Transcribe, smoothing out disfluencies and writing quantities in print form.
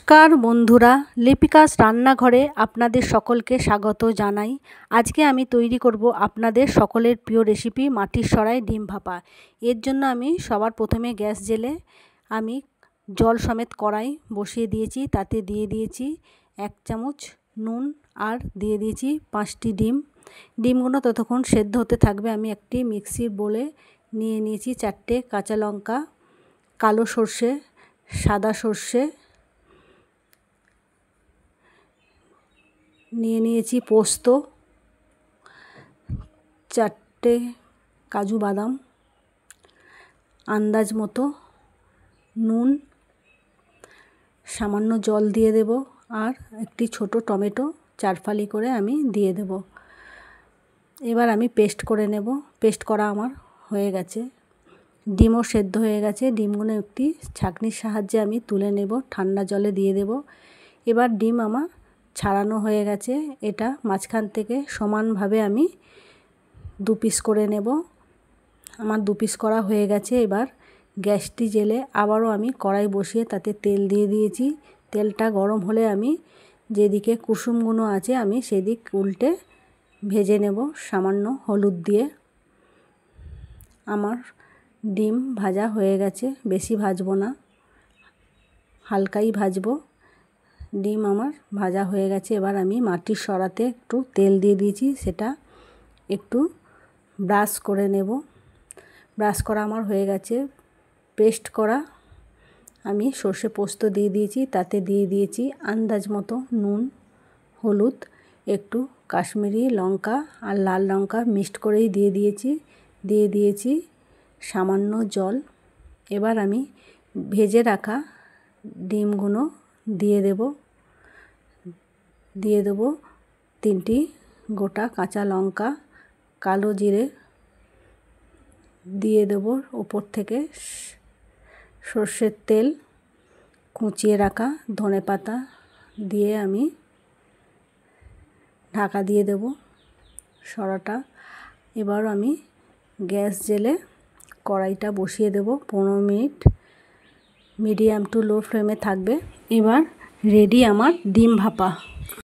নমস্কার বন্ধুরা, লিপিকাস রান্নাঘরে আপনাদের সকলকে স্বাগত জানাই। আজকে আমি তৈরি করব আপনাদের সকলের প্রিয় রেসিপি মাটির সরাই ডিম ভাপা। এর জন্য আমি সবার প্রথমে গ্যাস জেলে আমি জল সমেত কড়াই বসিয়ে দিয়েছি। তাতে দিয়ে দিয়েছি 1 চামচ নুন আর দিয়ে দিয়েছি 5টি ডিম। ডিমগুলো ততক্ষণ সেদ্ধ হতে থাকবে। আমি একটি মিক্সির বোলে নিয়ে নিয়েছি 4টে কাঁচা লঙ্কা, কালো সর্ষে, সাদা সর্ষে, নিয়ে নিয়েছি পোস্ত, 4টে কাজু বাদাম, আন্দাজ মতো নুন, সামান্য জল দিয়ে দেব আর একটি ছোট টমেটো 4 ফালি করে আমি দিয়ে দেব। এবার আমি পেস্ট করে নেব। পেস্ট করা আমার হয়ে গেছে। ডিমও সেদ্ধ হয়ে গেছে। ডিমগুলো একটি ছাঁকনির সাহায্যে আমি তুলে নেব, ঠান্ডা জলে দিয়ে দেব। এবার ডিম আমার ছাড়ানো হয়ে গেছে। এটা মাঝখান থেকে সমানভাবে আমি 2 পিস করে নেব। আমার 2 পিস করা হয়ে গেছে। এবার গ্যাসটি জেলে আবারও আমি কড়াই বসিয়ে তাতে তেল দিয়ে দিয়েছি। তেলটা গরম হলে আমি যেদিকে কুসুমগুলো আছে আমি সেদিক উল্টে ভেজে নেব সামান্য হলুদ দিয়ে। আমার ডিম ভাজা হয়ে গেছে, বেশি ভাজবো না, হালকাই ভাজবো। ডিম আমার ভাজা হয়ে গেছে। এবার আমি মাটির সরাতে একটু তেল দিয়ে দিয়েছি, সেটা একটু ব্রাশ করে নেব। ব্রাশ করা আমার হয়ে গেছে। পেস্ট করা আমি সর্ষে পোস্ত দিয়ে দিয়েছি। তাতে দিয়ে দিয়েছি আন্দাজ মতো নুন, হলুদ, একটু কাশ্মীরি লঙ্কা আর লাল লঙ্কা মিক্সড করেই দিয়ে দিয়েছি সামান্য জল। এবার আমি ভেজে রাখা ডিমগুলো দিয়ে দেব 3টি গোটা কাঁচা লঙ্কা, কালো জিরে দিয়ে দেব। উপর থেকে সর্ষের তেল, কুচিয়ে রাখা ধনেপাতা দিয়ে আমি ঢাকা দিয়ে দেব সরাটা। এবার আমি গ্যাস জেলে কড়াইটা বসিয়ে দেব। 15 মিনিট মিডিয়াম টু লো ফ্লেমে থাকবে। এবার রেডি আমার ডিম ভাপা।